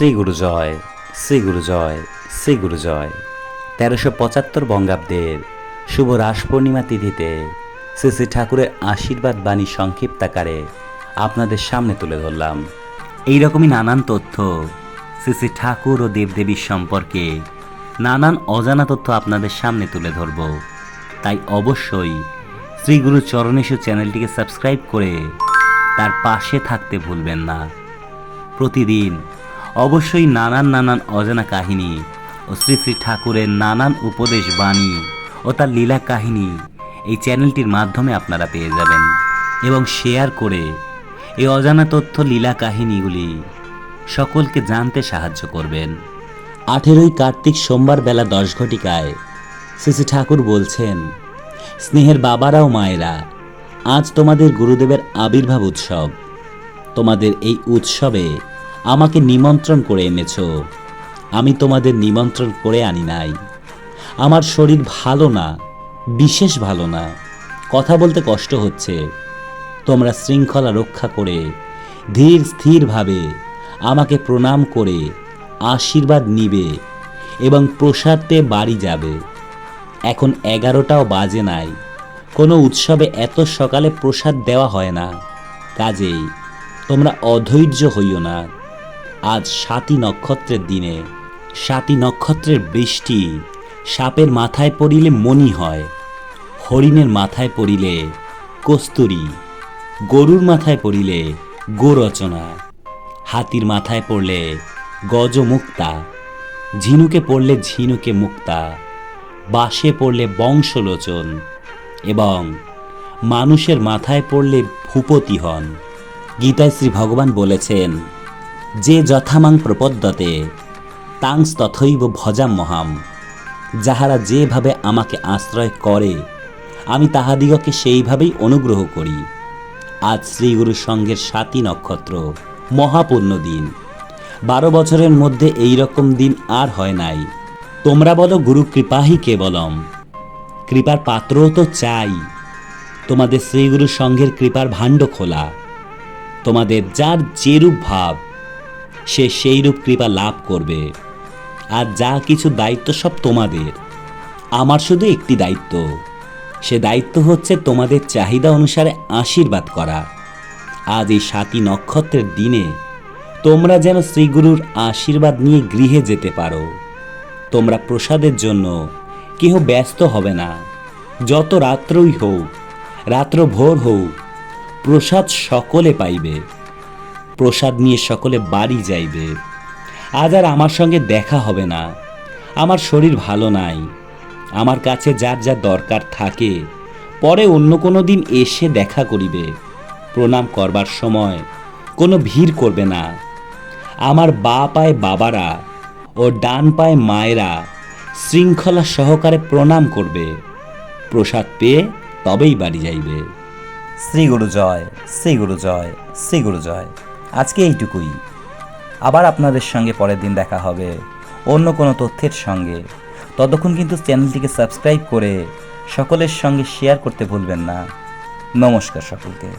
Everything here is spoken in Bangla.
শ্রী গুরু জয়, শ্রী গুরু জয়, শ্রী গুরু জয়। 1375 বঙ্গাব্দের শুভ রাস পূর্ণিমা তিথিতে শ্রী শ্রী ঠাকুরের আশীর্বাদ বাণী সংক্ষিপ্তাকারে আপনাদের সামনে তুলে ধরলাম। এইরকমই নানান তথ্য শ্রী শ্রী ঠাকুর ও দেবদেবীর সম্পর্কে নানান অজানা তথ্য আপনাদের সামনে তুলে ধরব। তাই অবশ্যই শ্রী গুরু চরণেশু চ্যানেলটিকে সাবস্ক্রাইব করে তার পাশে থাকতে ভুলবেন না। প্রতিদিন অবশ্যই নানান অজানা কাহিনী ও শ্রী শ্রী ঠাকুরের নানান উপদেশ বাণী ও তার লীলা কাহিনী এই চ্যানেলটির মাধ্যমে আপনারা পেয়ে যাবেন এবং শেয়ার করে এই অজানা তথ্য লীলা কাহিনীগুলি সকলকে জানতে সাহায্য করবেন। 18ই কার্তিক সোমবার বেলা 10 ঘটিকায় শ্রী শ্রী ঠাকুর বলছেন, স্নেহের বাবারা ও মায়েরা, আজ তোমাদের গুরুদেবের আবির্ভাব উৎসব। তোমাদের এই উৎসবে আমাকে নিমন্ত্রণ করে এনেছ, আমি তোমাদের নিমন্ত্রণ করে আনি নাই। আমার শরীর ভালো না, বিশেষ ভালো না, কথা বলতে কষ্ট হচ্ছে। তোমরা শৃঙ্খলা রক্ষা করে ধীর স্থিরভাবে আমাকে প্রণাম করে আশীর্বাদ নিবে এবং প্রসাদ পেয়ে বাড়ি যাবে। এখন 11টাও বাজে নাই, কোনো উৎসবে এত সকালে প্রসাদ দেওয়া হয় না, কাজেই তোমরা অধৈর্য হইও না। আজ 7ই নক্ষত্রের দিনে, 7ই নক্ষত্রের বৃষ্টি সাপের মাথায় পড়িলে মণি হয়, হরিণের মাথায় পড়িলে কস্তুরী, গরুর মাথায় পড়িলে গোরচনা, হাতির মাথায় পড়লে গজমুক্তা, ঝিনুকে পড়লে ঝিনুকে মুক্তা, বাঁশে পড়লে বংশলোচন এবং মানুষের মাথায় পড়লে ভূপতি হন। গীতায় শ্রী ভগবান বলেছেন, যে যথামাং প্রপদ্যতে তাংস তথৈব ভজাম্যহাম। যাহারা যেভাবে আমাকে আশ্রয় করে আমি তাহাদিগকে সেইভাবেই অনুগ্রহ করি। আজ শ্রীগুরু সঙ্ঘের 7ই নক্ষত্র, মহাপূর্ণ দিন। 12 বছরের মধ্যে এই রকম দিন আর হয় নাই। তোমরা বলো গুরু কৃপাহি কেবলম, কৃপার পাত্রও তো চাই। তোমাদের শ্রীগুরু সঙ্ঘের কৃপার ভাণ্ড খোলা। তোমাদের যার যেরূপ ভাব সে সেইরূপ কৃপা লাভ করবে। আর যা কিছু দায়িত্ব সব তোমাদের, আমার শুধু একটি দায়িত্ব, সে দায়িত্ব হচ্ছে তোমাদের চাহিদা অনুসারে আশীর্বাদ করা। আজ এই 7ই নক্ষত্রের দিনে তোমরা যেন শ্রীগুরুর আশীর্বাদ নিয়ে গৃহে যেতে পারো। তোমরা প্রসাদের জন্য কেহ ব্যস্ত হবে না। যত রাত্রই হোক, রাত্র ভোর হোক, প্রসাদ সকলে পাইবে। প্রসাদ নিয়ে সকলে বাড়ি যাইবে। আজ আর আমার সঙ্গে দেখা হবে না, আমার শরীর ভালো নাই। আমার কাছে যার যা দরকার থাকে পরে অন্য কোনো দিন এসে দেখা করিবে। প্রণাম করবার সময় কোনো ভিড় করবে না। আমার বা পায়ে বাবারা ও ডান পায়ে মায়েরা শৃঙ্খলা সহকারে প্রণাম করবে। প্রসাদ পেয়ে তবেই বাড়ি যাইবে। শ্রী গুরু জয়, শ্রী গুরু জয়, শ্রী গুরু জয়। আজকে এইটুকুই। আবার আপনাদের সঙ্গে পরের দিন দেখা হবে অন্য কোনো তথ্যের সঙ্গে। ততক্ষণ কিন্তু চ্যানেলটিকে সাবস্ক্রাইব করে সকলের সঙ্গে শেয়ার করতে ভুলবেন না। নমস্কার সকলকে।